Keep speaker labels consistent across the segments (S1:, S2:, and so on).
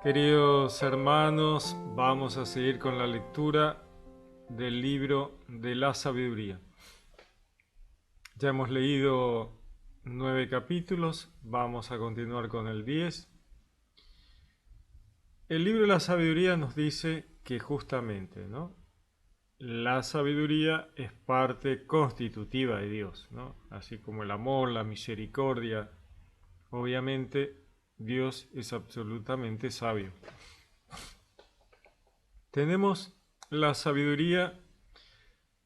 S1: Queridos hermanos, vamos a seguir con la lectura del libro de la sabiduría. Ya hemos leído 9 capítulos, vamos a continuar con el 10. El libro de la sabiduría nos dice que justamente, ¿no?, la sabiduría es parte constitutiva de Dios, ¿no? Así como el amor, la misericordia. Obviamente, Dios es absolutamente sabio. Tenemos la sabiduría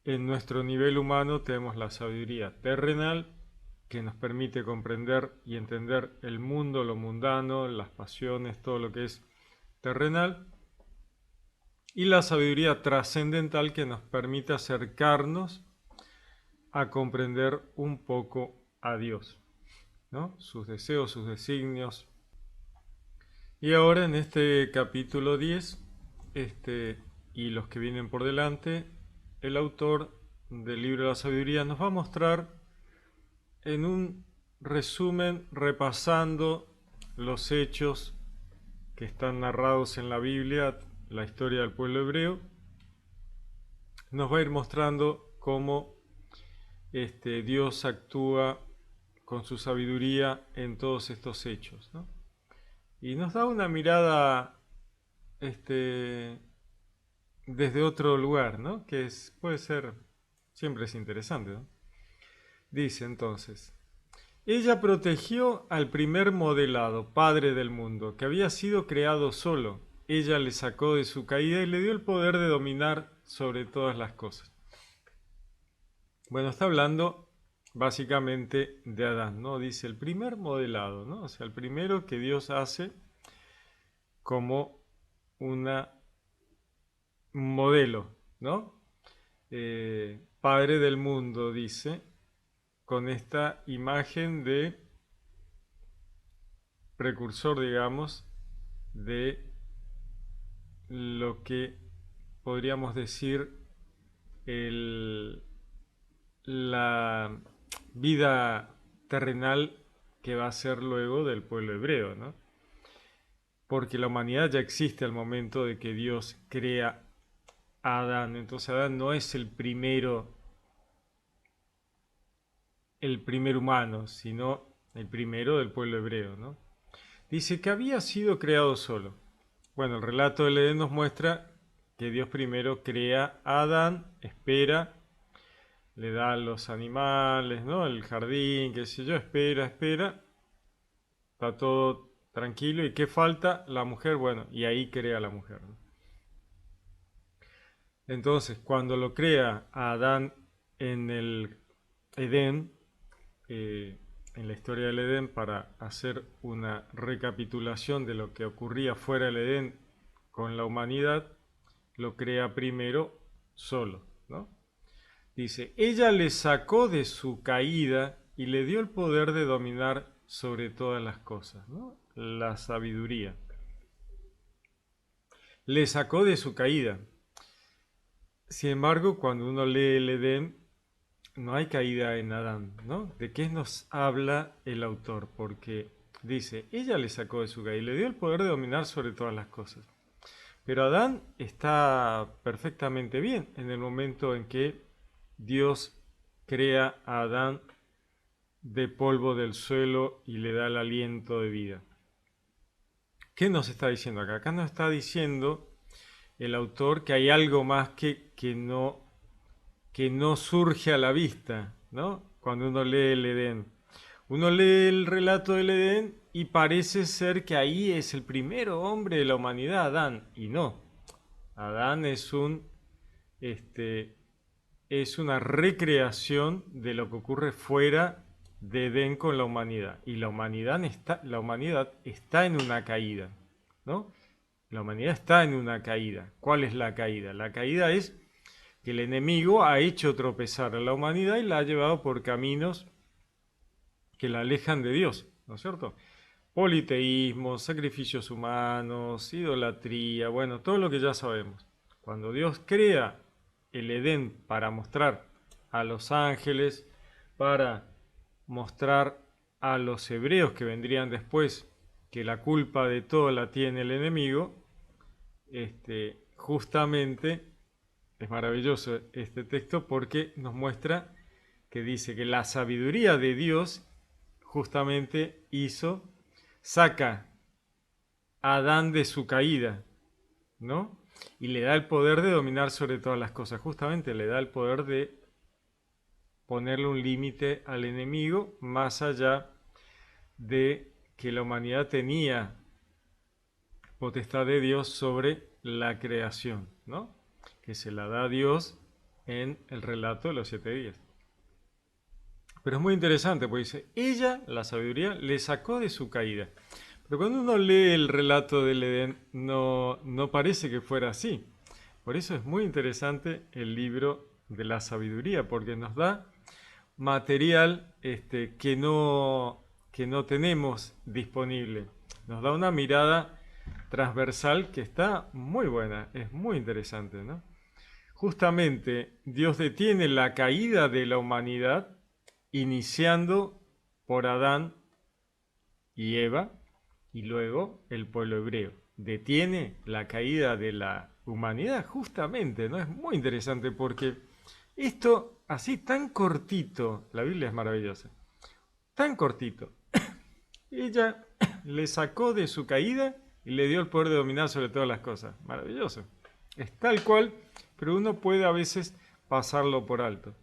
S1: en nuestro nivel humano, tenemos la sabiduría terrenal que nos permite comprender y entender el mundo, lo mundano, las pasiones, todo lo que es terrenal, y la sabiduría trascendental que nos permite acercarnos a comprender un poco a Dios, ¿no?, sus deseos, sus designios. Y ahora en este capítulo 10, y los que vienen por delante, el autor del libro de la sabiduría nos va a mostrar en un resumen, repasando los hechos que están narrados en la Biblia, la historia del pueblo hebreo, nos va a ir mostrando cómo Dios actúa con su sabiduría en todos estos hechos, ¿no? Y nos da una mirada desde otro lugar, ¿no?, que puede ser, siempre es interesante, ¿no? Dice entonces: ella protegió al primer modelado, padre del mundo, que había sido creado solo. Ella le sacó de su caída y le dio el poder de dominar sobre todas las cosas. Bueno, está hablando básicamente de Adán, ¿no? Dice el primer modelado, ¿no? O sea, el primero que Dios hace como un modelo, ¿no? Padre del mundo, dice, con esta imagen de precursor, digamos, de lo que podríamos decir la vida terrenal que va a ser luego del pueblo hebreo, ¿no? Porque la humanidad ya existe al momento de que Dios crea a Adán. Entonces Adán no es el primer humano, sino el primero del pueblo hebreo, ¿no? Dice que había sido creado solo. Bueno, el relato del Edén nos muestra que Dios primero crea a Adán, espera, le da a los animales, ¿no?, el jardín, qué sé yo, espera, está todo tranquilo. ¿Y qué falta? La mujer. Bueno, y ahí crea a la mujer, ¿no? Entonces, cuando lo crea a Adán en el Edén, en la historia del Edén, para hacer una recapitulación de lo que ocurría fuera del Edén con la humanidad, lo crea primero solo, ¿no? Dice, ella le sacó de su caída y le dio el poder de dominar sobre todas las cosas, ¿no? La sabiduría. Le sacó de su caída. Sin embargo, cuando uno lee el Edén, no hay caída en Adán, ¿no? ¿De qué nos habla el autor? Porque dice, ella le sacó de su caída y le dio el poder de dominar sobre todas las cosas. Pero Adán está perfectamente bien en el momento en que Dios crea a Adán de polvo del suelo y le da el aliento de vida. ¿Qué nos está diciendo acá? Acá nos está diciendo el autor que hay algo más que no surge a la vista, ¿no? Cuando uno lee el Edén. Uno lee el relato del Edén y parece ser que ahí es el primer hombre de la humanidad, Adán, y no. Adán es una recreación de lo que ocurre fuera de Edén con la humanidad. Y la humanidad está en una caída, ¿no? La humanidad está en una caída. ¿Cuál es la caída? La caída es que el enemigo ha hecho tropezar a la humanidad y la ha llevado por caminos que la alejan de Dios, ¿no es cierto? Politeísmo, sacrificios humanos, idolatría, bueno, todo lo que ya sabemos. Cuando Dios crea el Edén para mostrar a los ángeles, para mostrar a los hebreos que vendrían después que la culpa de todo la tiene el enemigo, justamente es maravilloso este texto porque nos muestra que dice que la sabiduría de Dios justamente saca a Adán de su caída, ¿no? Y le da el poder de dominar sobre todas las cosas. Justamente le da el poder de ponerle un límite al enemigo más allá de que la humanidad tenía potestad de Dios sobre la creación, ¿no? Que se la da a Dios en el relato de los 7 días. Pero es muy interesante, porque dice, ella, la sabiduría, le sacó de su caída. Pero cuando uno lee el relato del Edén, no parece que fuera así. Por eso es muy interesante el libro de la sabiduría, porque nos da material que no tenemos disponible. Nos da una mirada transversal que está muy buena, es muy interesante, ¿no? Justamente Dios detiene la caída de la humanidad iniciando por Adán y Eva y luego el pueblo hebreo. Detiene la caída de la humanidad justamente, ¿no? Es muy interesante porque esto así tan cortito, la Biblia es maravillosa, tan cortito. Ella le sacó de su caída y le dio el poder de dominar sobre todas las cosas. Maravilloso. Es tal cual, pero uno puede a veces pasarlo por alto.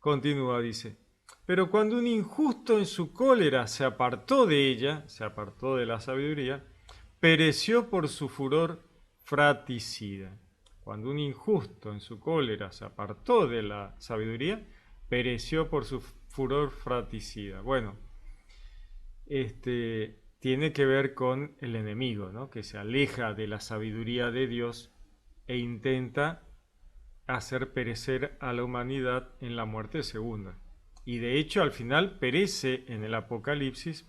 S1: Continúa, dice. Pero cuando un injusto en su cólera se apartó de ella, se apartó de la sabiduría, pereció por su furor fratricida. Cuando un injusto en su cólera se apartó de la sabiduría, pereció por su furor fratricida. Bueno, tiene que ver con el enemigo, ¿no? Que se aleja de la sabiduría de Dios e intenta hacer perecer a la humanidad en la muerte segunda. Y de hecho al final perece en el Apocalipsis,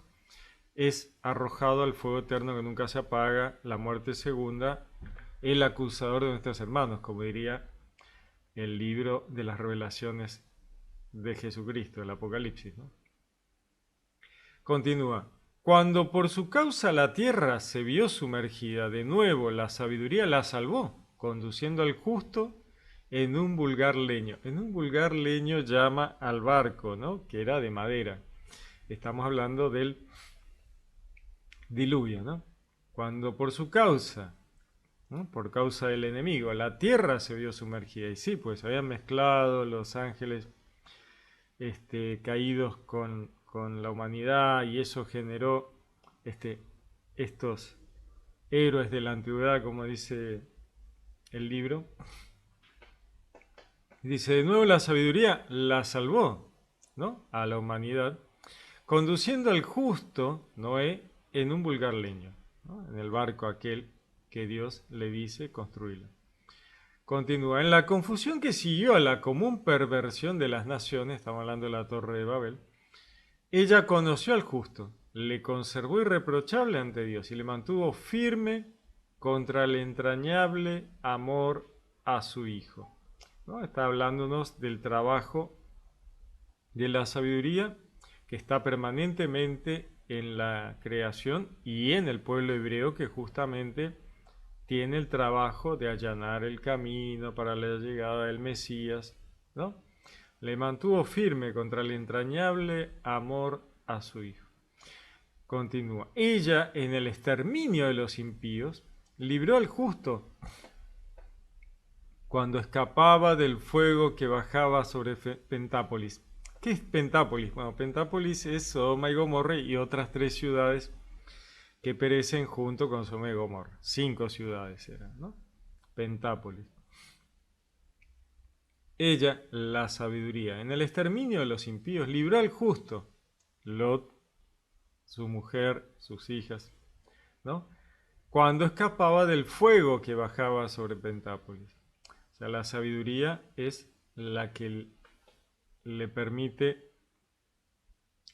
S1: es arrojado al fuego eterno que nunca se apaga, la muerte segunda, el acusador de nuestros hermanos, como diría el libro de las revelaciones de Jesucristo, el Apocalipsis, ¿no? Continúa. Cuando por su causa la tierra se vio sumergida, de nuevo la sabiduría la salvó, conduciendo al justo en un vulgar leño. En un vulgar leño llama al barco, ¿no? Que era de madera. Estamos hablando del diluvio, ¿no? Cuando por su causa, ¿no? Por causa del enemigo, la tierra se vio sumergida. Y sí, pues habían mezclado los ángeles caídos con la humanidad y eso generó estos héroes de la antigüedad, como dice el libro. Dice, de nuevo la sabiduría la salvó, ¿no? A la humanidad, conduciendo al justo Noé en un vulgar leño, ¿no? En el barco aquel que Dios le dice construirlo. Continúa, en la confusión que siguió a la común perversión de las naciones, estamos hablando de la Torre de Babel, ella conoció al justo, le conservó irreprochable ante Dios y le mantuvo firme contra el entrañable amor a su Hijo, ¿no? Está hablándonos del trabajo de la sabiduría que está permanentemente en la creación y en el pueblo hebreo que justamente tiene el trabajo de allanar el camino para la llegada del Mesías, ¿no? Le mantuvo firme contra el entrañable amor a su Hijo. Continúa. Ella, en el exterminio de los impíos, libró al justo cuando escapaba del fuego que bajaba sobre Pentápolis. ¿Qué es Pentápolis? Bueno, Pentápolis es Sodoma y Gomorra y otras 3 ciudades que perecen junto con Sodoma y Gomorra. 5 ciudades eran, ¿no? Pentápolis. Ella, la sabiduría, en el exterminio de los impíos, libró al justo, Lot, su mujer, sus hijas, ¿no? Cuando escapaba del fuego que bajaba sobre Pentápolis. O sea, la sabiduría es la que le permite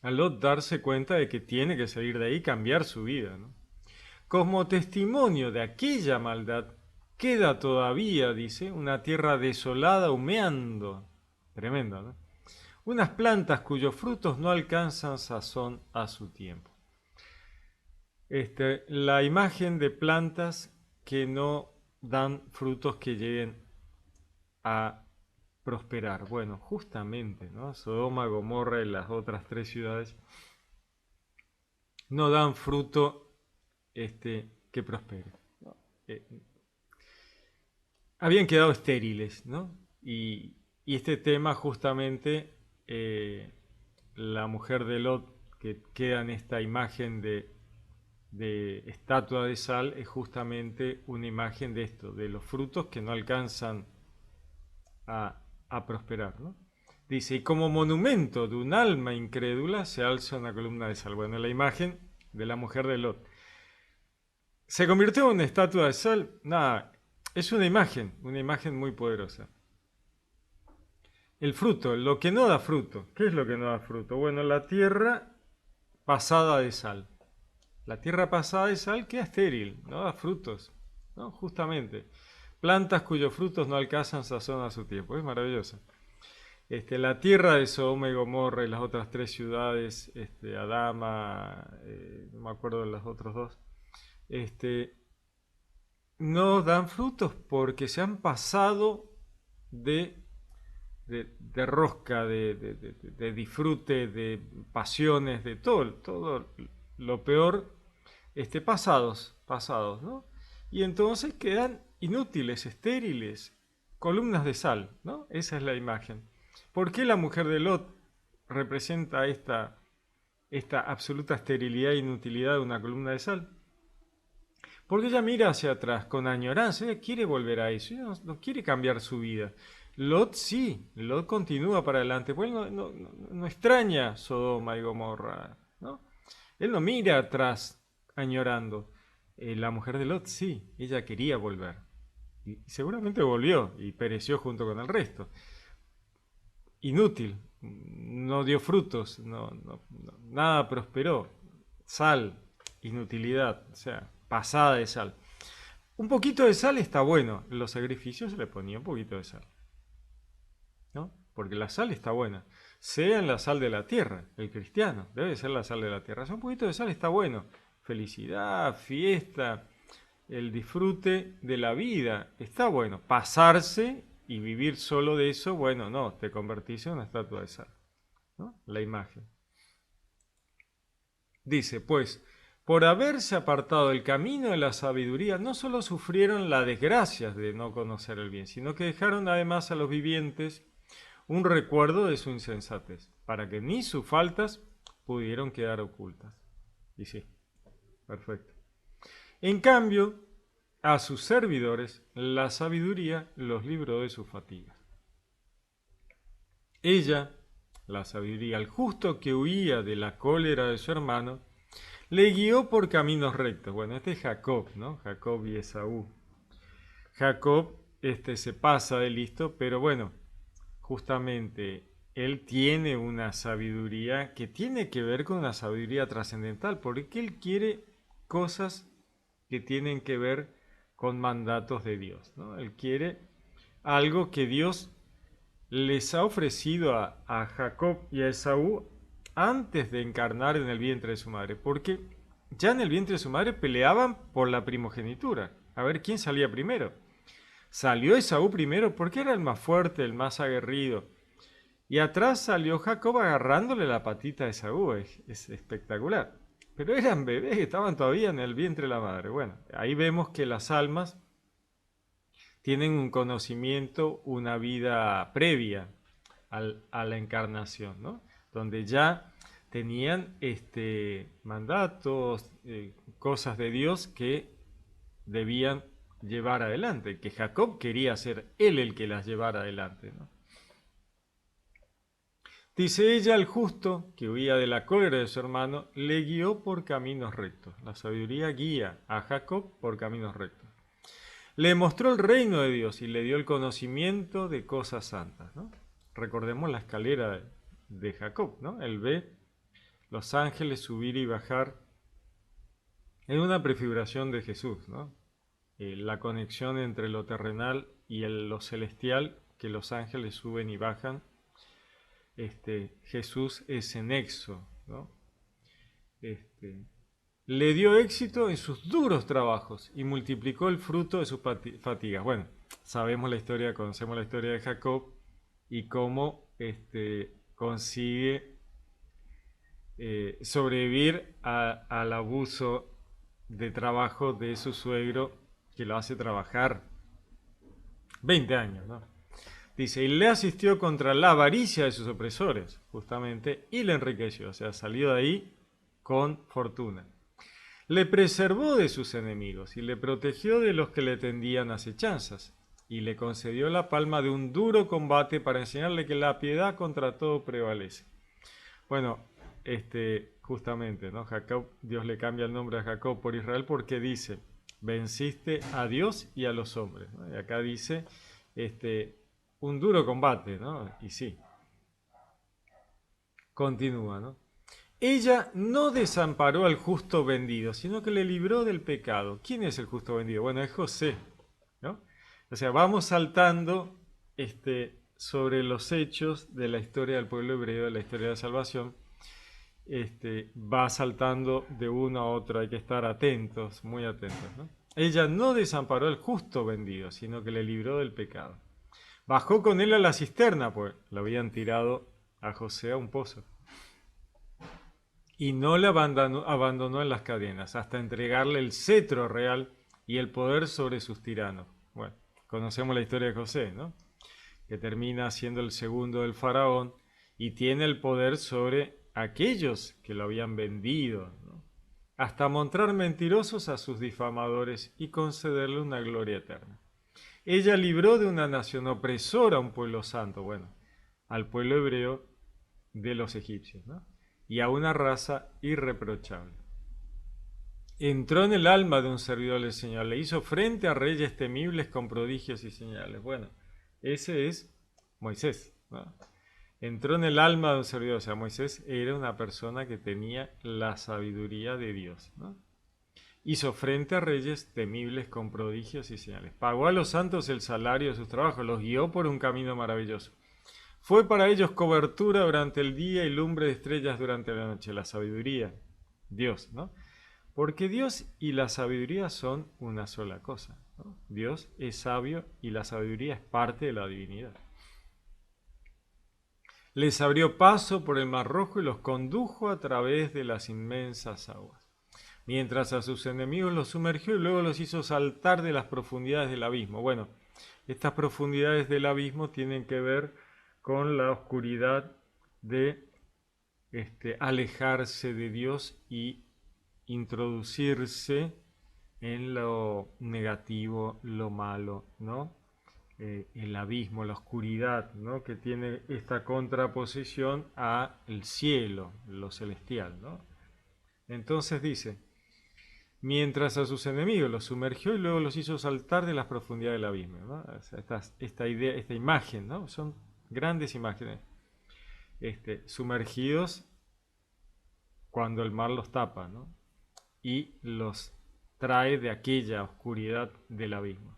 S1: a Lot darse cuenta de que tiene que salir de ahí y cambiar su vida, ¿no? Como testimonio de aquella maldad, queda todavía, dice, una tierra desolada humeando. Tremendo, ¿no? Unas plantas cuyos frutos no alcanzan sazón a su tiempo. La imagen de plantas que no dan frutos que lleguen a prosperar. Bueno, justamente, ¿no? Sodoma, Gomorra y las otras 3 ciudades no dan fruto que prospere. ¿No? Habían quedado estériles, ¿no? Y este tema justamente, la mujer de Lot, que queda en esta imagen de estatua de sal, es justamente una imagen de esto, de los frutos que no alcanzan a prosperar, ¿no? Dice, y como monumento de un alma incrédula se alza una columna de sal. Bueno, la imagen de la mujer de Lot. ¿Se convirtió en una estatua de sal? Nada, es una imagen muy poderosa. El fruto, lo que no da fruto. ¿Qué es lo que no da fruto? Bueno, la tierra pasada de sal. La tierra pasada de sal queda estéril, no da frutos, ¿no? Justamente. Plantas cuyos frutos no alcanzan sazón a su tiempo. Es maravilloso. La tierra de Sodoma y Gomorra y las otras 3 ciudades, Adama, no me acuerdo de los otros dos, no dan frutos porque se han pasado de rosca, de disfrute, de pasiones, de todo lo peor, pasados, ¿no? Y entonces quedan inútiles, estériles, columnas de sal, ¿no? Esa es la imagen. ¿Por qué la mujer de Lot representa esta absoluta esterilidad e inutilidad de una columna de sal? Porque ella mira hacia atrás con añoranza, ella quiere volver a eso, ella no quiere cambiar su vida. Lot sí, Lot continúa para adelante, pues él no extraña Sodoma y Gomorra, ¿no? Él no mira atrás añorando. La mujer de Lot sí, ella quería volver. Y seguramente volvió y pereció junto con el resto. Inútil, no dio frutos, nada prosperó. Sal, inutilidad, o sea, pasada de sal. Un poquito de sal está bueno. En los sacrificios se le ponía un poquito de sal, ¿no? Porque la sal está buena. Sea en la sal de la tierra, el cristiano, debe ser la sal de la tierra. Un poquito de sal está bueno. Felicidad, fiesta, el disfrute de la vida, está bueno. Pasarse y vivir solo de eso, bueno, no, te convertís en una estatua de sal, ¿no? La imagen. Dice, pues, por haberse apartado del camino de la sabiduría, no solo sufrieron la desgracia de no conocer el bien, sino que dejaron además a los vivientes un recuerdo de su insensatez, para que ni sus faltas pudieron quedar ocultas. Y sí, perfecto. En cambio, a sus servidores la sabiduría los libró de sus fatigas. Ella, la sabiduría, al justo que huía de la cólera de su hermano, le guió por caminos rectos. Bueno, este es Jacob, ¿no? Jacob y Esaú. Jacob, se pasa de listo, pero bueno, justamente él tiene una sabiduría que tiene que ver con una sabiduría trascendental, porque él quiere cosas que tienen que ver con mandatos de Dios, ¿no? Él quiere algo que Dios les ha ofrecido a Jacob y a Esaú antes de encarnar en el vientre de su madre, porque ya en el vientre de su madre peleaban por la primogenitura, a ver quién salía primero. Salió Esaú primero porque era el más fuerte, el más aguerrido, y atrás salió Jacob agarrándole la patita a Esaú, es espectacular. Pero eran bebés, estaban todavía en el vientre de la madre. Bueno, ahí vemos que las almas tienen un conocimiento, una vida previa a la encarnación, ¿no? Donde ya tenían mandatos, cosas de Dios que debían llevar adelante, que Jacob quería ser él el que las llevara adelante, ¿no? Dice ella, al justo, que huía de la cólera de su hermano, le guió por caminos rectos. La sabiduría guía a Jacob por caminos rectos. Le mostró el reino de Dios y le dio el conocimiento de cosas santas, ¿no? Recordemos la escalera de Jacob, ¿no? Él ve los ángeles subir y bajar en una prefiguración de Jesús, ¿no? La conexión entre lo terrenal y lo celestial, que los ángeles suben y bajan. Jesús es nexo, ¿no? le dio éxito en sus duros trabajos y multiplicó el fruto de sus fatigas. Bueno, sabemos la historia, conocemos la historia de Jacob y cómo consigue sobrevivir al abuso de trabajo de su suegro, que lo hace trabajar 20 años, ¿no? Dice, y le asistió contra la avaricia de sus opresores, justamente, y le enriqueció, o sea, salió de ahí con fortuna. Le preservó de sus enemigos y le protegió de los que le tendían acechanzas, y le concedió la palma de un duro combate para enseñarle que la piedad contra todo prevalece. Bueno, justamente, ¿no? Jacob, Dios le cambia el nombre a Jacob por Israel porque dice, venciste a Dios y a los hombres, ¿no? Y acá dice, un duro combate, ¿no? Y sí, continúa, ¿no? Ella no desamparó al justo vendido, sino que le libró del pecado. ¿Quién es el justo vendido? Bueno, es José, ¿no? O sea, vamos saltando sobre los hechos de la historia del pueblo hebreo, de la historia de la salvación. Va saltando de uno a otro, hay que estar atentos, muy atentos, ¿no? Ella no desamparó al justo vendido, sino que le libró del pecado. Bajó con él a la cisterna, pues lo habían tirado a José a un pozo. Y no le abandonó en las cadenas, hasta entregarle el cetro real y el poder sobre sus tiranos. Bueno, conocemos la historia de José, ¿no? Que termina siendo el segundo del faraón y tiene el poder sobre aquellos que lo habían vendido, ¿no? Hasta mostrar mentirosos a sus difamadores y concederle una gloria eterna. Ella libró de una nación opresora a un pueblo santo, bueno, al pueblo hebreo de los egipcios, ¿no? Y a una raza irreprochable. Entró en el alma de un servidor del Señor, le hizo frente a reyes temibles con prodigios y señales. Bueno, ese es Moisés, ¿no? Entró en el alma de un servidor, o sea, Moisés era una persona que tenía la sabiduría de Dios, ¿no? Hizo frente a reyes temibles con prodigios y señales. Pagó a los santos el salario de sus trabajos, los guió por un camino maravilloso. Fue para ellos cobertura durante el día y lumbre de estrellas durante la noche. La sabiduría, Dios, ¿no? Porque Dios y la sabiduría son una sola cosa, ¿no? Dios es sabio y la sabiduría es parte de la divinidad. Les abrió paso por el Mar Rojo y los condujo a través de las inmensas aguas. Mientras a sus enemigos los sumergió y luego los hizo saltar de las profundidades del abismo. Bueno, estas profundidades del abismo tienen que ver con la oscuridad de alejarse de Dios y introducirse en lo negativo, lo malo, ¿no? El abismo, la oscuridad, ¿no? Que tiene esta contraposición a el cielo, lo celestial, ¿no? Entonces dice, mientras a sus enemigos los sumergió y luego los hizo saltar de las profundidades del abismo, ¿no? O sea, esta idea, esta imagen, ¿no? Son grandes imágenes. Sumergidos cuando el mar los tapa, ¿no? Y los trae de aquella oscuridad del abismo.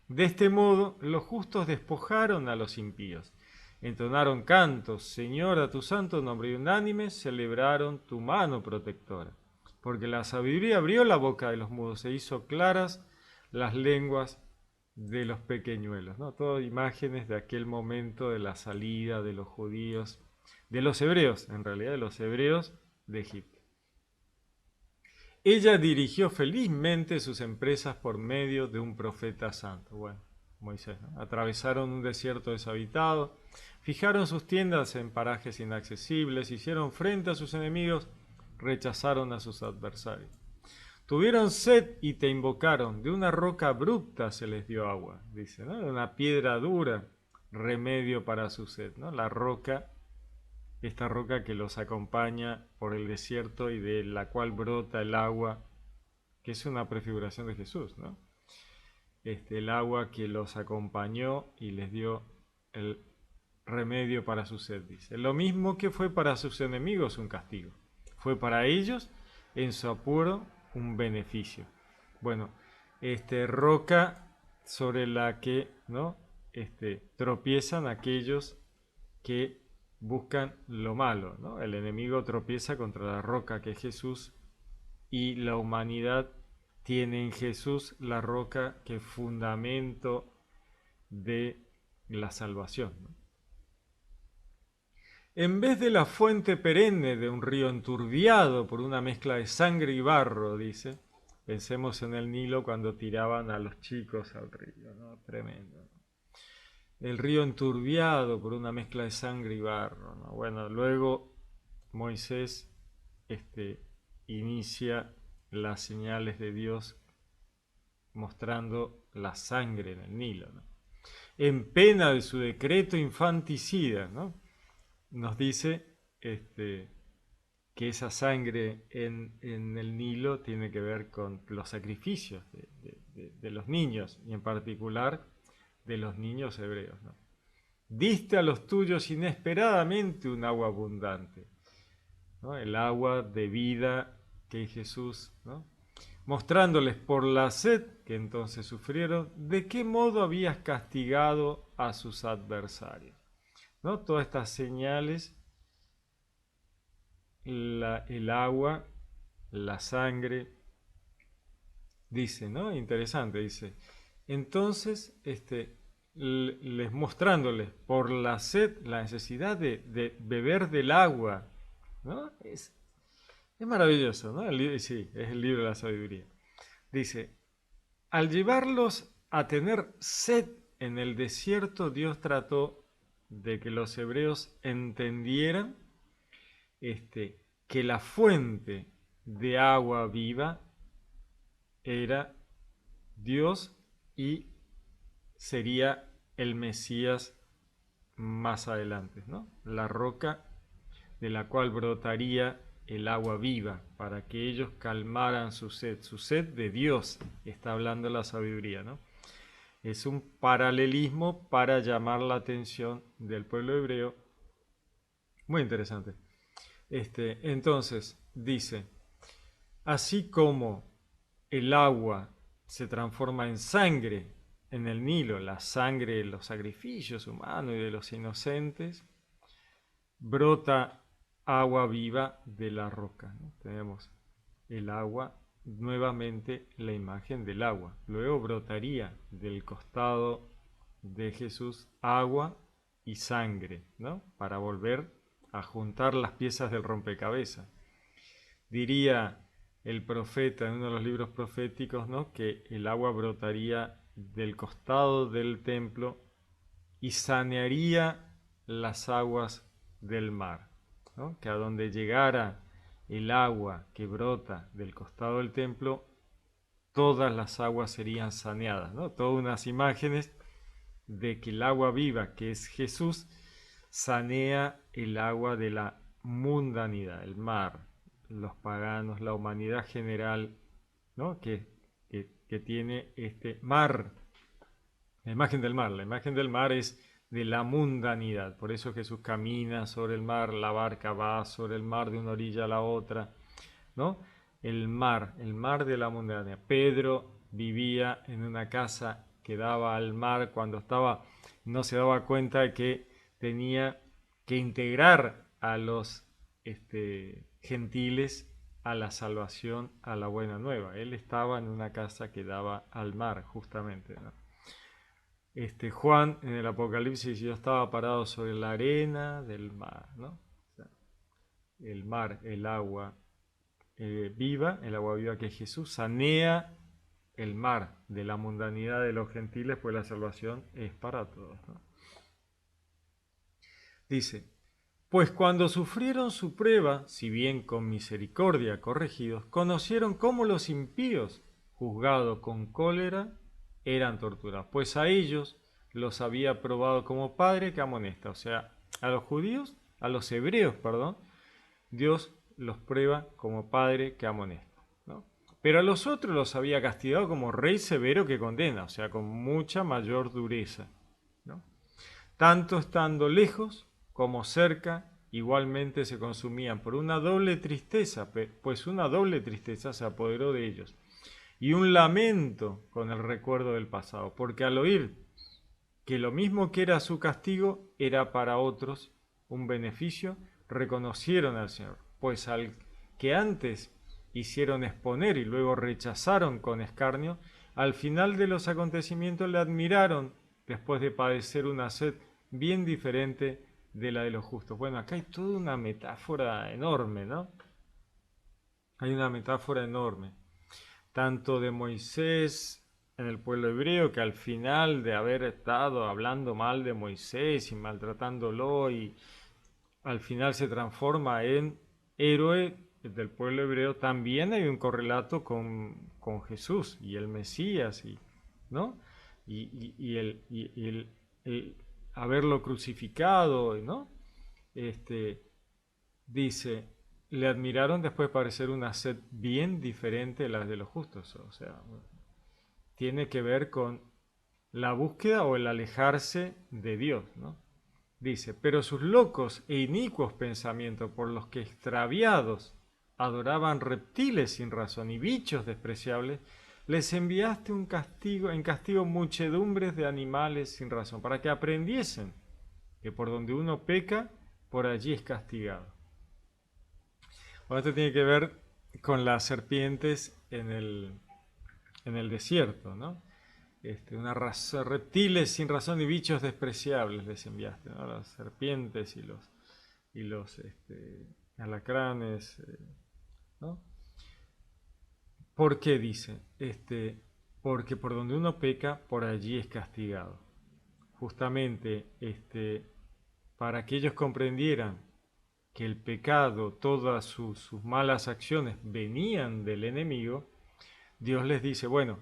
S1: De este modo, los justos despojaron a los impíos. Entonaron cantos, Señor, a tu santo nombre, y unánimes celebraron tu mano protectora. Porque la sabiduría abrió la boca de los mudos e hizo claras las lenguas de los pequeñuelos, ¿no? Todas imágenes de aquel momento de la salida de los judíos, de los hebreos, en realidad de los hebreos de Egipto. Ella dirigió felizmente sus empresas por medio de un profeta santo. Bueno, Moisés, ¿no? Atravesaron un desierto deshabitado, fijaron sus tiendas en parajes inaccesibles, hicieron frente a sus enemigos, rechazaron a sus adversarios. Tuvieron sed y te invocaron, de una roca abrupta se les dio agua, dice, ¿no? De una piedra dura, remedio para su sed, ¿no? La roca, esta roca que los acompaña por el desierto y de la cual brota el agua, que es una prefiguración de Jesús, ¿no? El agua que los acompañó y les dio el remedio para su sed, dice. Lo mismo que fue para sus enemigos un castigo. Fue para ellos, en su apuro, un beneficio. Bueno, roca sobre la que, ¿no? Tropiezan aquellos que buscan lo malo, ¿no? El enemigo tropieza contra la roca que es Jesús y la humanidad tiene en Jesús la roca que es fundamento de la salvación, ¿no? En vez de la fuente perenne de un río enturbiado por una mezcla de sangre y barro, dice, pensemos en el Nilo cuando tiraban a los chicos al río, ¿no? Tremendo. El río enturbiado por una mezcla de sangre y barro, ¿no? Bueno, luego Moisés inicia las señales de Dios mostrando la sangre en el Nilo, ¿no? En pena de su decreto infanticida, ¿no? Nos dice que esa sangre en el Nilo tiene que ver con los sacrificios de los niños, y en particular de los niños hebreos, ¿no? Diste a los tuyos inesperadamente un agua abundante, ¿no? El agua de vida que Jesús, ¿no? Mostrándoles por la sed que entonces sufrieron, de qué modo habías castigado a sus adversarios, ¿no? Todas estas señales, el agua, la sangre, dice, ¿no? Interesante, dice. Entonces, les mostrándoles por la sed la necesidad de beber del agua, ¿no? Es maravilloso, ¿no? Sí, es el libro de la sabiduría. Dice, al llevarlos a tener sed en el desierto, Dios trató de que los hebreos entendieran que la fuente de agua viva era Dios y sería el Mesías más adelante, ¿no? La roca de la cual brotaría el agua viva para que ellos calmaran su sed de Dios, está hablando la sabiduría, ¿no? Es un paralelismo para llamar la atención del pueblo hebreo, muy interesante. Entonces, dice, así como el agua se transforma en sangre en el Nilo, la sangre de los sacrificios humanos y de los inocentes, brota agua viva de la roca, ¿no? Tenemos el agua, nuevamente la imagen del agua. Luego brotaría del costado de Jesús agua y sangre, ¿no? Para volver a juntar las piezas del rompecabezas. Diría el profeta en uno de los libros proféticos, ¿no? Que el agua brotaría del costado del templo y sanearía las aguas del mar, ¿no? Que a donde llegara el agua que brota del costado del templo, todas las aguas serían saneadas, ¿no? Todas unas imágenes de que el agua viva, que es Jesús, sanea el agua de la mundanidad, el mar, los paganos, la humanidad general, ¿no? que tiene este mar. La imagen del mar es de la mundanidad. Por eso Jesús camina sobre el mar, la barca va sobre el mar de una orilla a la otra, ¿no? El mar de la mundanidad. Pedro vivía en una casa que daba al mar cuando no se daba cuenta de que tenía que integrar a los gentiles a la salvación, a la buena nueva. Él estaba en una casa que daba al mar, justamente, ¿no? Juan en el Apocalipsis, yo estaba parado sobre la arena del mar, ¿no? O sea, el mar, el agua viva, el agua viva que es Jesús, sanea el mar de la mundanidad de los gentiles, pues la salvación es para todos, ¿no? Dice, pues cuando sufrieron su prueba, si bien con misericordia corregidos, conocieron cómo los impíos, juzgados con cólera, eran torturados, pues a ellos los había probado como padre que amonesta. O sea, a los judíos, a los hebreos, perdón, Dios los prueba como padre que amonesta, ¿no? Pero a los otros los había castigado como rey severo que condena, o sea, con mucha mayor dureza, ¿no? Tanto estando lejos como cerca, igualmente se consumían por una doble tristeza, pues una doble tristeza se apoderó de ellos, y un lamento con el recuerdo del pasado, porque al oír que lo mismo que era su castigo era para otros un beneficio, reconocieron al Señor, pues al que antes hicieron exponer y luego rechazaron con escarnio, al final de los acontecimientos le admiraron después de padecer una sed bien diferente de la de los justos. Bueno, acá hay toda una metáfora enorme, ¿no? Hay una metáfora enorme, tanto de Moisés en el pueblo hebreo, que al final de haber estado hablando mal de Moisés y maltratándolo, y al final se transforma en héroe del pueblo hebreo, también hay un correlato con Jesús y el Mesías, ¿no? El haberlo crucificado, ¿no? Dice, le admiraron después de parecer una sed bien diferente de las de los justos. O sea, tiene que ver con la búsqueda o el alejarse de Dios, ¿no? Dice, pero sus locos e inicuos pensamientos por los que extraviados adoraban reptiles sin razón y bichos despreciables, les enviaste en castigo muchedumbres de animales sin razón, para que aprendiesen que por donde uno peca, por allí es castigado. Bueno, esto tiene que ver con las serpientes en el desierto, ¿no? Una raza, reptiles sin razón y bichos despreciables les enviaste, ¿no? Las serpientes y los alacranes, ¿no? ¿Por qué dice? Porque por donde uno peca, por allí es castigado. Justamente para que ellos comprendieran que el pecado, todas sus malas acciones venían del enemigo, Dios les dice, bueno,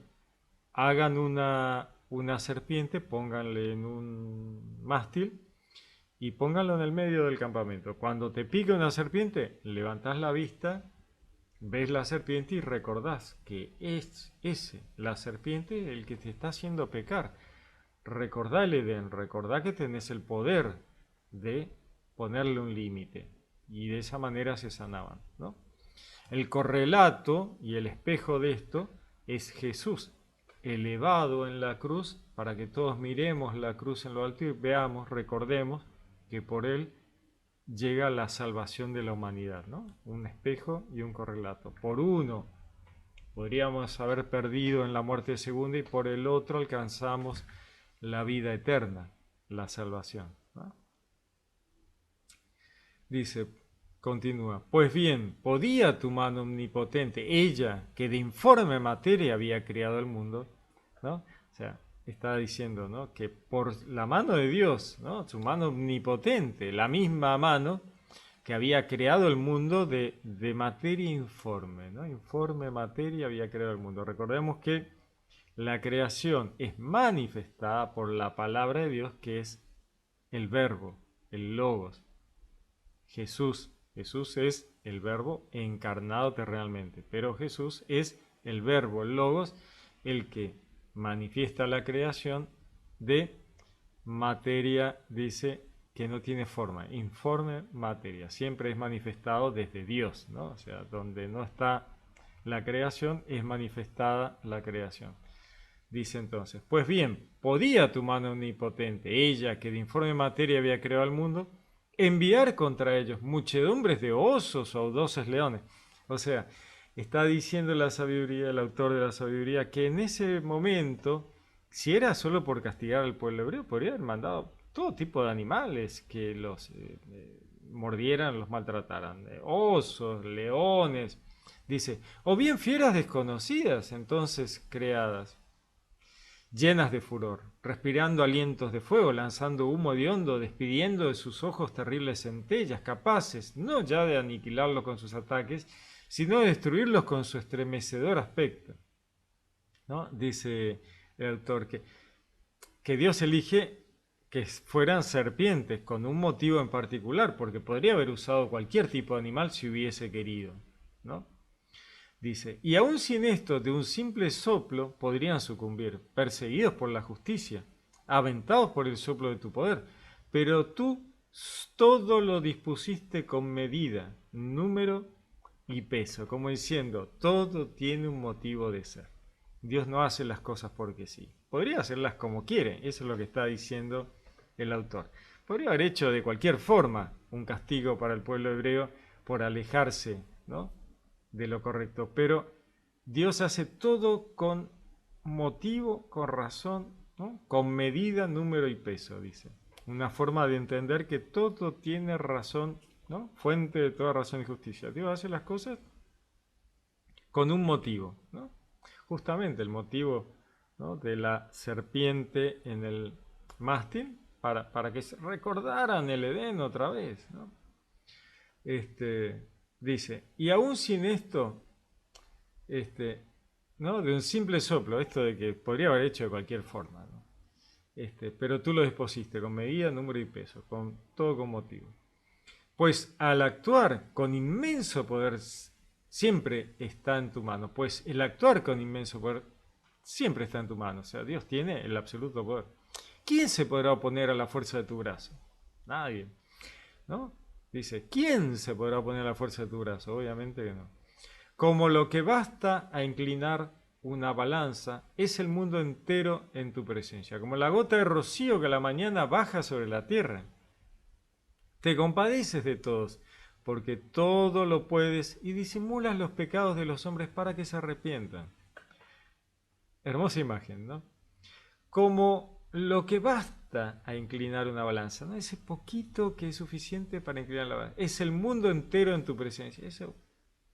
S1: hagan una serpiente, pónganle en un mástil y pónganlo en el medio del campamento. Cuando te pique una serpiente, levantás la vista, ves la serpiente y recordás que es la serpiente, el que te está haciendo pecar. Recordá el Edén, recordá que tenés el poder de ponerle un límite. Y de esa manera se sanaban, ¿no? El correlato y el espejo de esto es Jesús elevado en la cruz, para que todos miremos la cruz en lo alto y veamos, recordemos que por él llega la salvación de la humanidad, ¿no? Un espejo y un correlato. Por uno podríamos haber perdido en la muerte segunda y por el otro alcanzamos la vida eterna, la salvación, ¿no? Dice, continúa, pues bien, podía tu mano omnipotente, ella que de informe materia había creado el mundo, ¿no? O sea, está diciendo, ¿no?, que por la mano de Dios, ¿no?, su mano omnipotente, la misma mano que había creado el mundo de materia informe, ¿no? Informe materia había creado el mundo. Recordemos que la creación es manifestada por la palabra de Dios, que es el verbo, el logos. Jesús es el verbo encarnado terrenalmente, pero Jesús es el verbo, el logos, el que manifiesta la creación de materia, dice, que no tiene forma, informe materia, siempre es manifestado desde Dios, ¿no? O sea, donde no está la creación, es manifestada la creación. Dice entonces, pues bien, podía tu mano omnipotente, ella que de informe materia había creado el mundo, enviar contra ellos muchedumbres de osos o audaces leones. O sea, está diciendo la sabiduría, el autor de la sabiduría, que en ese momento, si era solo por castigar al pueblo hebreo, podría haber mandado todo tipo de animales que los mordieran, los maltrataran. Osos, leones, dice, o bien fieras desconocidas, entonces creadas, llenas de furor, respirando alientos de fuego, lanzando humo hediondo, despidiendo de sus ojos terribles centellas, capaces no ya de aniquilarlos con sus ataques, sino de destruirlos con su estremecedor aspecto, ¿no? Dice el autor que Dios elige que fueran serpientes con un motivo en particular, porque podría haber usado cualquier tipo de animal si hubiese querido, ¿no? Dice, y aún sin esto, de un simple soplo podrían sucumbir, perseguidos por la justicia, aventados por el soplo de tu poder. Pero tú todo lo dispusiste con medida, número y peso, como diciendo, todo tiene un motivo de ser. Dios no hace las cosas porque sí. Podría hacerlas como quiere, eso es lo que está diciendo el autor. Podría haber hecho de cualquier forma un castigo para el pueblo hebreo por alejarse, ¿no?, de lo correcto, pero Dios hace todo con motivo, con razón, ¿no? Con medida, número y peso, dice. Una forma de entender que todo tiene razón, ¿no? Fuente de toda razón y justicia. Dios hace las cosas con un motivo, ¿no? Justamente el motivo, ¿no?, de la serpiente en el mástil para que se recordaran el Edén otra vez, ¿no? Dice, y aún sin esto, ¿no?, de un simple soplo, esto de que podría haber hecho de cualquier forma, ¿no? Pero tú lo dispusiste con medida, número y peso, todo con motivo. Pues al actuar con inmenso poder siempre está en tu mano. Pues el actuar con inmenso poder siempre está en tu mano. O sea, Dios tiene el absoluto poder. ¿Quién se podrá oponer a la fuerza de tu brazo? Nadie, ¿no? Dice, ¿quién se podrá oponer a la fuerza de tu brazo? Obviamente que no. Como lo que basta a inclinar una balanza es el mundo entero en tu presencia. Como la gota de rocío que a la mañana baja sobre la tierra. Te compadeces de todos, porque todo lo puedes y disimulas los pecados de los hombres para que se arrepientan. Hermosa imagen, ¿no? Como lo que basta a inclinar una balanza, ¿no? Ese poquito que es suficiente para inclinar la balanza. Es el mundo entero en tu presencia. Eso,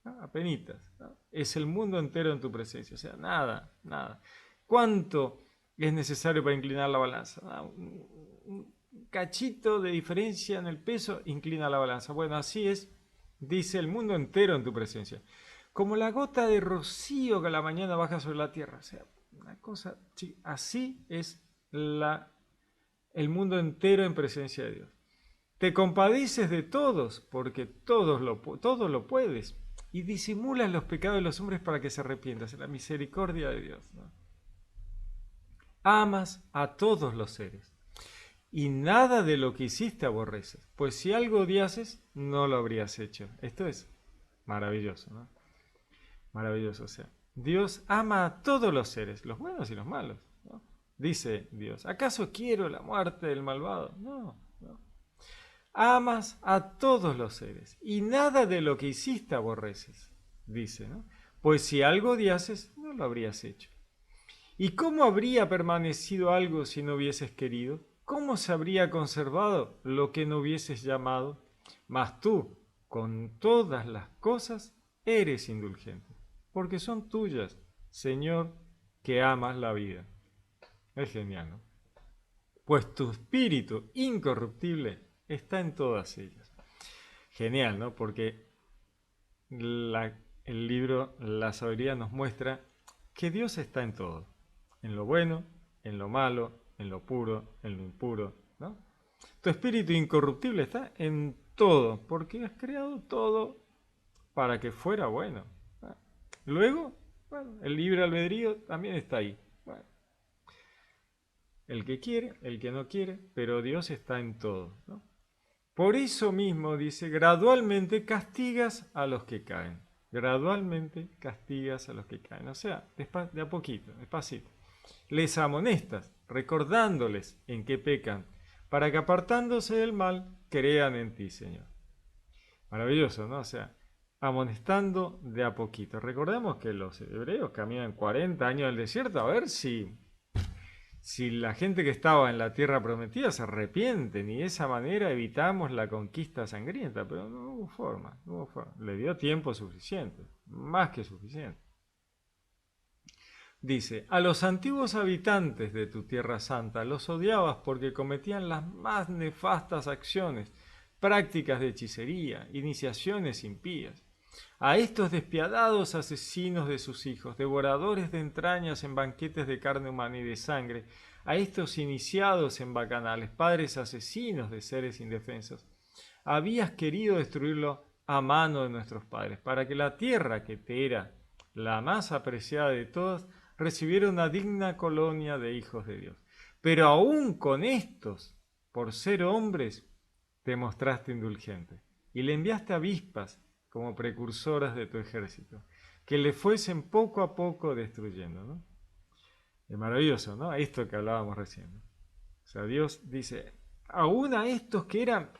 S1: ¿no?, apenitas, ¿no? Es el mundo entero en tu presencia. O sea, nada, nada. ¿Cuánto es necesario para inclinar la balanza? Un cachito de diferencia en el peso inclina la balanza. Bueno, así es, dice, el mundo entero en tu presencia. Como la gota de rocío que a la mañana baja sobre la tierra. O sea, una cosa, sí, así es el mundo entero en presencia de Dios. Te compadeces de todos, porque todo lo puedes. Y disimulas los pecados de los hombres para que se arrepientan. Es la misericordia de Dios, ¿no? Amas a todos los seres. Y nada de lo que hiciste aborreces, pues si algo odiases, no lo habrías hecho. Esto es maravilloso, ¿no? Maravilloso, o sea, Dios ama a todos los seres, los buenos y los malos, ¿no? Dice Dios, ¿acaso quiero la muerte del malvado? No, no. Amas a todos los seres, y nada de lo que hiciste aborreces, dice, ¿no? Pues si algo odiases, no lo habrías hecho. ¿Y cómo habría permanecido algo si no hubieses querido? ¿Cómo se habría conservado lo que no hubieses llamado? Mas tú, con todas las cosas, eres indulgente, porque son tuyas, Señor, que amas la vida. Es genial, ¿no? Pues tu espíritu incorruptible está en todas ellas. Genial, ¿no? Porque el libro La Sabiduría nos muestra que Dios está en todo. En lo bueno, en lo malo, en lo puro, en lo impuro, ¿no? Tu espíritu incorruptible está en todo, porque has creado todo para que fuera bueno. ¿No? Luego, bueno, el libre albedrío también está ahí. Bueno, el que quiere, el que no quiere, pero Dios está en todo, ¿no? Por eso mismo, dice, gradualmente castigas a los que caen. Gradualmente castigas a los que caen. O sea, de a poquito, despacito. Les amonestas, recordándoles en qué pecan, para que apartándose del mal, crean en ti, Señor. Maravilloso, ¿no? O sea, amonestando de a poquito. Recordemos que los hebreos caminan 40 años en el desierto a ver si la gente que estaba en la tierra prometida se arrepienten y de esa manera evitamos la conquista sangrienta, pero no hubo forma, no hubo forma. Le dio tiempo suficiente, más que suficiente. Dice, a los antiguos habitantes de tu tierra santa los odiabas porque cometían las más nefastas acciones, prácticas de hechicería, iniciaciones impías. A estos despiadados asesinos de sus hijos, devoradores de entrañas en banquetes de carne humana y de sangre, a estos iniciados en bacanales, padres asesinos de seres indefensos, habías querido destruirlo a mano de nuestros padres, para que la tierra que te era la más apreciada de todas, recibiera una digna colonia de hijos de Dios. Pero aún con estos, por ser hombres, te mostraste indulgente y le enviaste avispas como precursoras de tu ejército, que le fuesen poco a poco destruyendo, ¿no? Es maravilloso, ¿no? Esto que hablábamos recién, ¿no? O sea, Dios dice, aún a estos que eran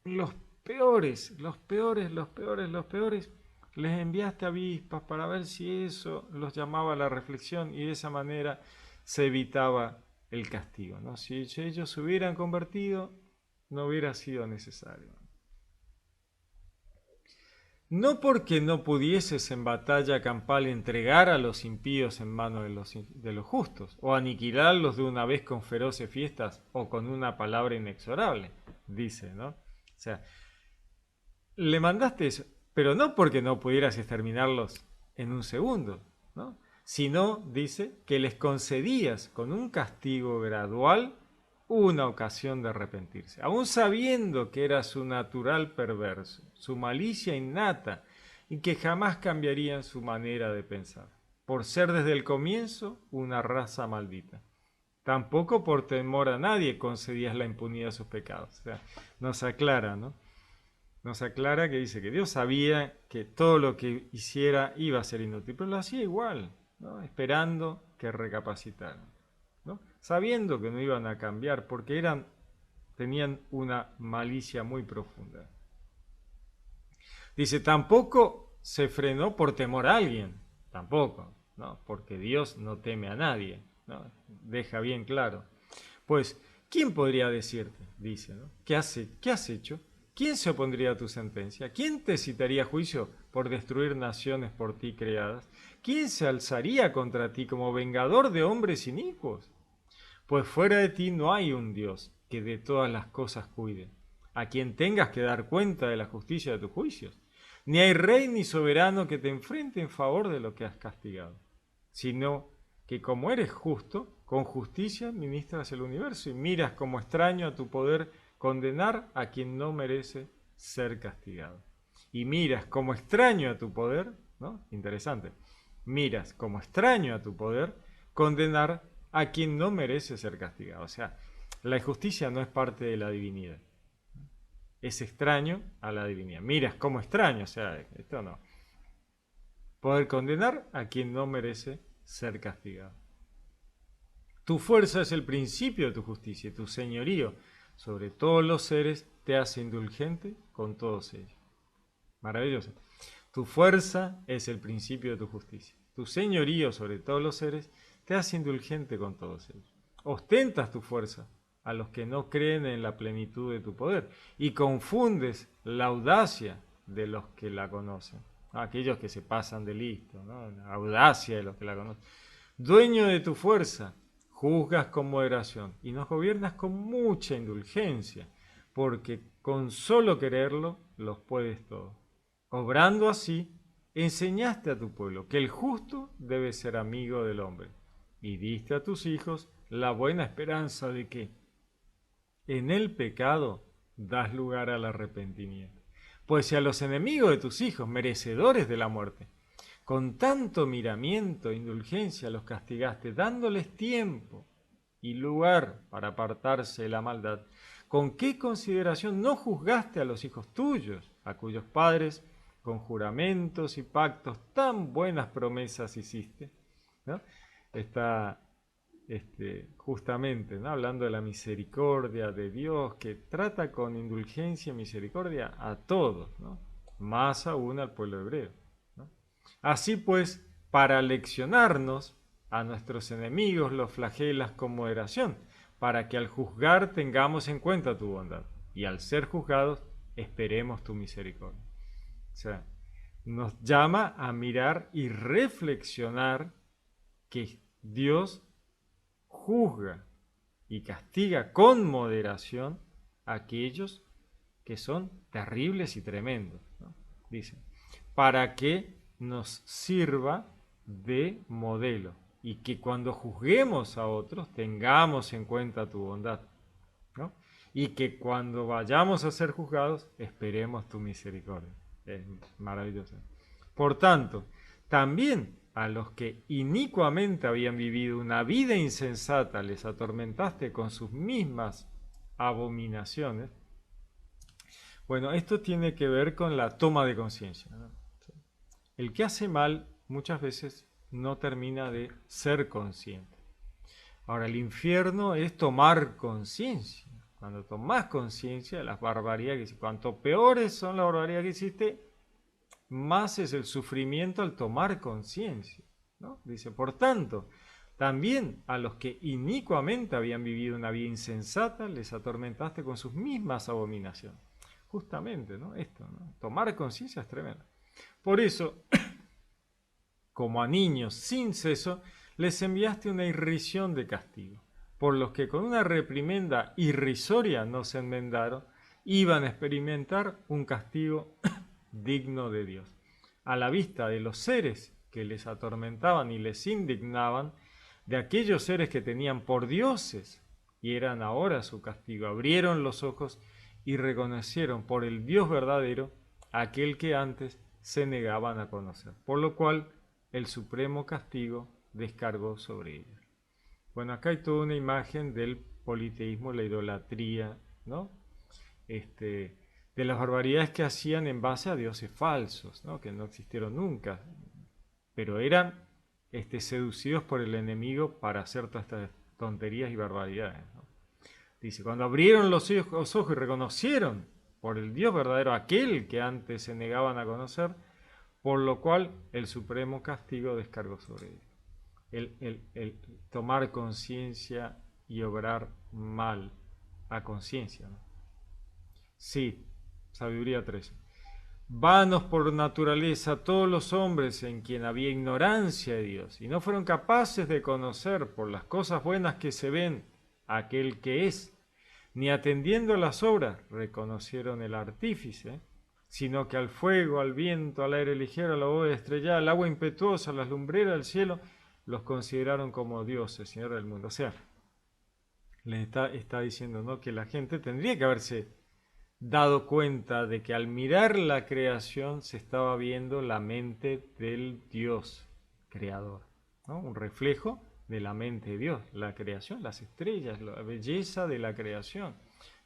S1: los peores, los peores, los peores, los peores, Les enviaste avispas para ver si eso los llamaba a la reflexión y de esa manera se evitaba el castigo, ¿no? Si ellos se hubieran convertido, no hubiera sido necesario. No porque no pudieses en batalla campal entregar a los impíos en manos de los justos, o aniquilarlos de una vez con feroces fiestas o con una palabra inexorable, dice, ¿no? O sea, le mandaste eso, pero no porque no pudieras exterminarlos en un segundo, ¿no? Sino, dice, que les concedías con un castigo gradual una ocasión de arrepentirse, aun sabiendo que era su natural perverso, su malicia innata, y que jamás cambiarían su manera de pensar, por ser desde el comienzo una raza maldita. Tampoco por temor a nadie concedías la impunidad a sus pecados. O sea, nos aclara, ¿no? Nos aclara que dice que Dios sabía que todo lo que hiciera iba a ser inútil, pero lo hacía igual, ¿no? Esperando que recapacitaran, ¿no? Sabiendo que no iban a cambiar porque tenían una malicia muy profunda. Dice, tampoco se frenó por temor a alguien, tampoco, ¿no? Porque Dios no teme a nadie, ¿no? Deja bien claro. Pues, ¿quién podría decirte? Dice, ¿no? ¿Qué has hecho? ¿Quién se opondría a tu sentencia? ¿Quién te citaría a juicio por destruir naciones por ti creadas? ¿Quién se alzaría contra ti como vengador de hombres inicuos? Pues fuera de ti no hay un Dios que de todas las cosas cuide, a quien tengas que dar cuenta de la justicia de tus juicios. Ni hay rey ni soberano que te enfrente en favor de lo que has castigado, sino que como eres justo, con justicia ministras el universo y miras como extraño a tu poder condenar a quien no merece ser castigado. Y miras como extraño a tu poder, ¿no? Interesante, miras como extraño a tu poder condenar a quien no merece ser castigado. O sea, la injusticia no es parte de la divinidad. Es extraño a la divinidad. Miras como extraño, o sea, esto no. Poder condenar a quien no merece ser castigado. Tu fuerza es el principio de tu justicia y tu señorío sobre todos los seres te hace indulgente con todos ellos. Maravilloso. Tu fuerza es el principio de tu justicia. Tu señorío sobre todos los seres te hace indulgente con todos ellos. Ostentas tu fuerza a los que no creen en la plenitud de tu poder y confundes la audacia de los que la conocen. Aquellos que se pasan de listo, ¿no? La audacia de los que la conocen. Dueño de tu fuerza, juzgas con moderación y nos gobiernas con mucha indulgencia, porque con solo quererlo los puedes todos. Obrando así, enseñaste a tu pueblo que el justo debe ser amigo del hombre, y diste a tus hijos la buena esperanza de que en el pecado das lugar al arrepentimiento. Pues si a los enemigos de tus hijos, merecedores de la muerte, con tanto miramiento e indulgencia los castigaste, dándoles tiempo y lugar para apartarse de la maldad, ¿con qué consideración no juzgaste a los hijos tuyos, a cuyos padres con juramentos y pactos tan buenas promesas hiciste? ¿No? Está justamente, ¿no? Hablando de la misericordia de Dios, que trata con indulgencia y misericordia a todos, ¿no? Más aún al pueblo hebreo, ¿no? Así pues, para leccionarnos, a nuestros enemigos los flagelas con moderación, para que al juzgar tengamos en cuenta tu bondad, y al ser juzgados esperemos tu misericordia. O sea, nos llama a mirar y reflexionar que Dios juzga y castiga con moderación a aquellos que son terribles y tremendos, ¿no? Dice, para que nos sirva de modelo y que cuando juzguemos a otros tengamos en cuenta tu bondad, ¿no? Y que cuando vayamos a ser juzgados esperemos tu misericordia. Es maravilloso. Por tanto, también a los que inicuamente habían vivido una vida insensata les atormentaste con sus mismas abominaciones. Bueno, esto tiene que ver con la toma de conciencia, ¿no? El que hace mal muchas veces no termina de ser consciente. Ahora, el infierno es tomar conciencia. Cuando tomas conciencia de las barbaridades que hiciste, cuanto peores son las barbaridades que hiciste, más es el sufrimiento al tomar conciencia, ¿no? Dice, por tanto, también a los que inicuamente habían vivido una vida insensata, les atormentaste con sus mismas abominaciones. Justamente, ¿no? Esto, ¿no? Tomar conciencia es tremendo. Por eso, como a niños sin ceso, les enviaste una irrisión de castigo, por los que con una reprimenda irrisoria no se enmendaron, iban a experimentar un castigo digno de Dios. A la vista de los seres que les atormentaban y les indignaban, de aquellos seres que tenían por dioses y eran ahora su castigo, abrieron los ojos y reconocieron por el Dios verdadero aquel que antes se negaban a conocer, por lo cual el supremo castigo descargó sobre ellos. Bueno, acá hay toda una imagen del politeísmo, la idolatría, ¿no? De las barbaridades que hacían en base a dioses falsos, ¿no? Que no existieron nunca, pero eran seducidos por el enemigo para hacer todas estas tonterías y barbaridades, ¿no? Dice, cuando abrieron los ojos y reconocieron por el Dios verdadero aquel que antes se negaban a conocer, por lo cual el supremo castigo descargó sobre ellos. El tomar conciencia y obrar mal a conciencia, ¿no? Sí, sabiduría 13. Vanos por naturaleza todos los hombres en quien había ignorancia de Dios y no fueron capaces de conocer por las cosas buenas que se ven aquel que es, ni atendiendo a las obras reconocieron el artífice, sino que al fuego, al viento, al aire ligero, a la bóveda estrellada, al agua impetuosa, a las lumbreras del cielo, los consideraron como dioses, Señor del mundo. O sea, les está diciendo, ¿no?, que la gente tendría que haberse dado cuenta de que al mirar la creación se estaba viendo la mente del Dios creador, ¿no? Un reflejo de la mente de Dios, la creación, las estrellas, la belleza de la creación.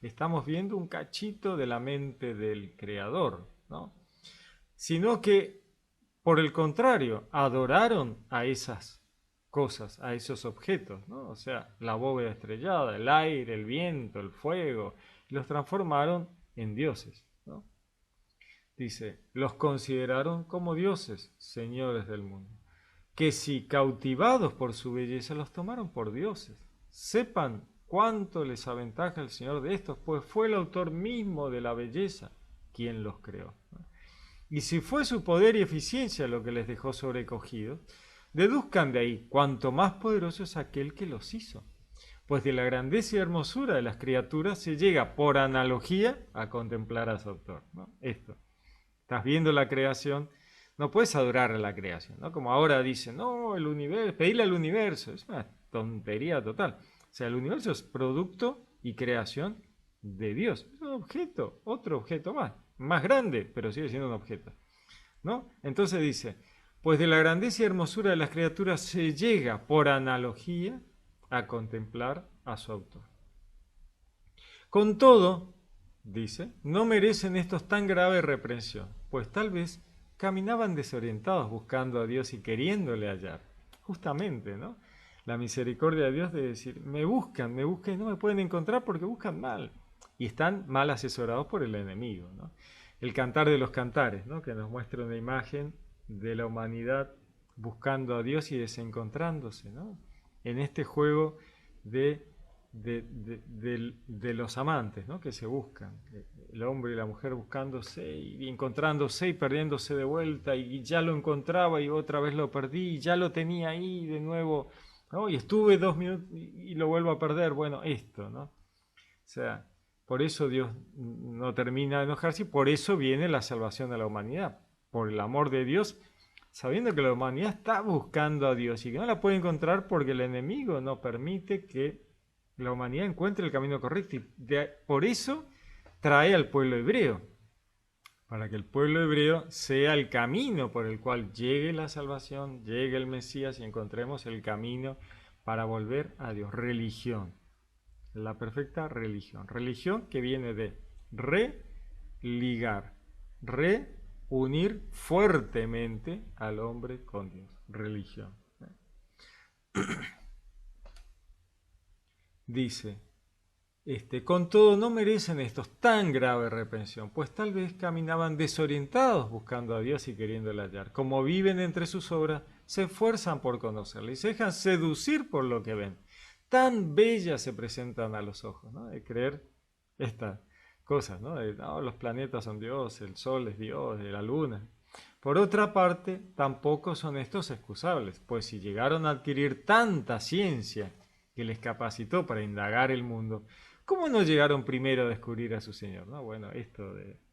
S1: Estamos viendo un cachito de la mente del creador, ¿no? Sino que, por el contrario, adoraron a esas cosas, a esos objetos, ¿no? O sea, la bóveda estrellada, el aire, el viento, el fuego, los transformaron en dioses, ¿no? Dice, los consideraron como dioses, señores del mundo, que si cautivados por su belleza los tomaron por dioses. Sepan cuánto les aventaja el Señor de estos, pues fue el autor mismo de la belleza quien los creó, ¿no? Y si fue su poder y eficiencia lo que les dejó sobrecogidos, deduzcan de ahí cuánto más poderoso es aquel que los hizo. Pues de la grandeza y hermosura de las criaturas se llega por analogía a contemplar a su autor, ¿no? Esto, estás viendo la creación, no puedes adorar a la creación, ¿no? Como ahora dicen, no, el universo, pedirle al universo, es una tontería total. O sea, el universo es producto y creación de Dios, es un objeto, otro objeto más grande, pero sigue siendo un objeto, ¿no? Entonces dice, pues de la grandeza y hermosura de las criaturas se llega por analogía a contemplar a su autor. Con todo, dice, no merecen estos tan grave reprensión, pues tal vez caminaban desorientados buscando a Dios y queriéndole hallar. Justamente, ¿no? La misericordia de Dios de decir, me buscan y no me pueden encontrar porque buscan mal. Y están mal asesorados por el enemigo, ¿no? El cantar de los cantares, ¿no?, que nos muestra una imagen de la humanidad buscando a Dios y desencontrándose, ¿no?, en este juego de los amantes, ¿no?, que se buscan, el hombre y la mujer buscándose y encontrándose y perdiéndose de vuelta, y ya lo encontraba y otra vez lo perdí y ya lo tenía ahí de nuevo, ¿no?, y estuve 2 minutos y lo vuelvo a perder. Bueno, esto, ¿no? O sea, por eso Dios no termina de enojarse y por eso viene la salvación de la humanidad, por el amor de Dios, sabiendo que la humanidad está buscando a Dios y que no la puede encontrar porque el enemigo no permite que la humanidad encuentre el camino correcto. Y por eso trae al pueblo hebreo, para que el pueblo hebreo sea el camino por el cual llegue la salvación, llegue el Mesías y encontremos el camino para volver a Dios. Religión, la perfecta religión. Religión que viene de religar, reunir fuertemente al hombre con Dios. Religión. Dice, Con todo no merecen estos tan grave reprensión, pues tal vez caminaban desorientados buscando a Dios y queriéndole hallar. Como viven entre sus obras, se esfuerzan por conocerle y se dejan seducir por lo que ven. Tan bellas se presentan a los ojos, ¿no? De creer estas cosas, ¿no? No, los planetas son Dios, el Sol es Dios, la Luna. Por otra parte, tampoco son estos excusables, pues si llegaron a adquirir tanta ciencia que les capacitó para indagar el mundo, ¿cómo no llegaron primero a descubrir a su Señor? ¿No? Bueno,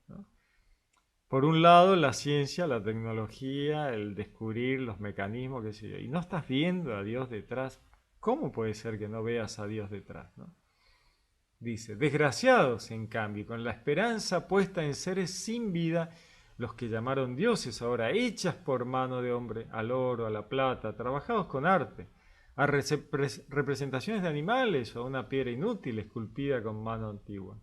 S1: ¿no? Por un lado, la ciencia, la tecnología, el descubrir los mecanismos, qué sé yo, y no estás viendo a Dios detrás. ¿Cómo puede ser que no veas a Dios detrás? ¿No? Dice, desgraciados, en cambio, con la esperanza puesta en seres sin vida, los que llamaron dioses ahora hechas por mano de hombre, al oro, a la plata, trabajados con arte, a representaciones de animales o a una piedra inútil esculpida con mano antigua.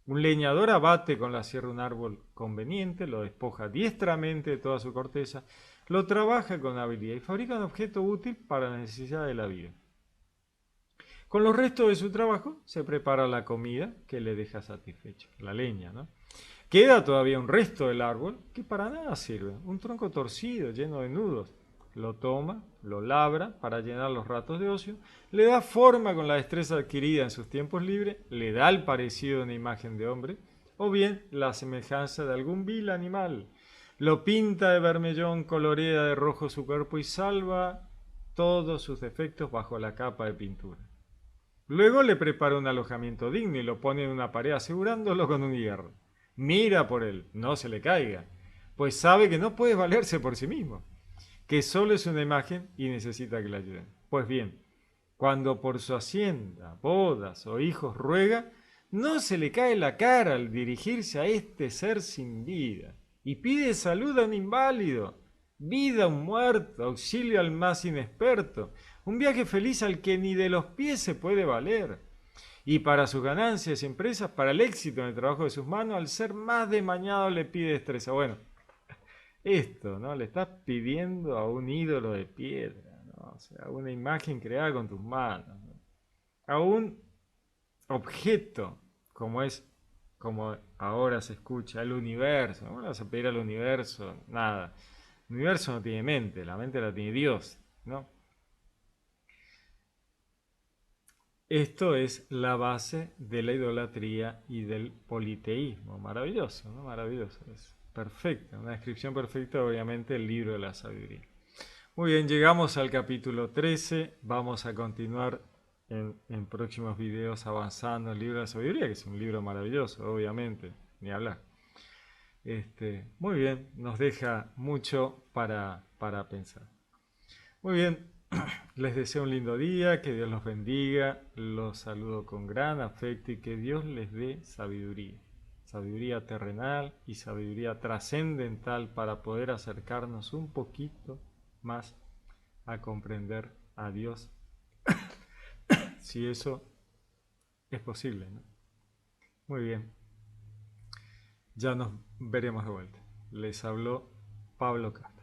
S1: Un leñador abate con la sierra un árbol conveniente, lo despoja diestramente de toda su corteza, lo trabaja con habilidad y fabrica un objeto útil para la necesidad de la vida. Con los restos de su trabajo se prepara la comida que le deja satisfecho, la leña, ¿no? Queda todavía un resto del árbol que para nada sirve, un tronco torcido, lleno de nudos. Lo toma, lo labra para llenar los ratos de ocio, le da forma con la destreza adquirida en sus tiempos libres, le da el parecido de una imagen de hombre, o bien la semejanza de algún vil animal. Lo pinta de vermellón, colorea de rojo su cuerpo y salva todos sus defectos bajo la capa de pintura. Luego le prepara un alojamiento digno y lo pone en una pared asegurándolo con un hierro. Mira por él, no se le caiga, pues sabe que no puede valerse por sí mismo, que solo es una imagen y necesita que le ayuden. Pues bien, cuando por su hacienda, bodas o hijos ruega, no se le cae la cara al dirigirse a este ser sin vida y pide salud a un inválido, vida a un muerto, auxilio al más inexperto, un viaje feliz al que ni de los pies se puede valer. Y para sus ganancias y empresas, para el éxito en el trabajo de sus manos, al ser más desmañado le pide destreza. Bueno, esto, ¿no? Le estás pidiendo a un ídolo de piedra, ¿no? O sea, a una imagen creada con tus manos, ¿no? A un objeto, como ahora se escucha, el universo. ¿No? ¿Cómo vas a pedir al universo? Nada. El universo no tiene mente, la mente la tiene Dios, ¿no? Esto es la base de la idolatría y del politeísmo. Maravilloso, ¿no? Maravilloso. Es perfecta, una descripción perfecta, obviamente, del libro de la sabiduría. Muy bien, llegamos al capítulo 13. Vamos a continuar en próximos videos avanzando en el libro de la sabiduría, que es un libro maravilloso, obviamente, ni hablar. Muy bien, nos deja mucho para pensar. Muy bien, les deseo un lindo día, que Dios los bendiga, los saludo con gran afecto y que Dios les dé sabiduría, sabiduría terrenal y sabiduría trascendental para poder acercarnos un poquito más a comprender a Dios, si eso es posible, ¿no? Muy bien, ya nos veremos de vuelta. Les habló Pablo K.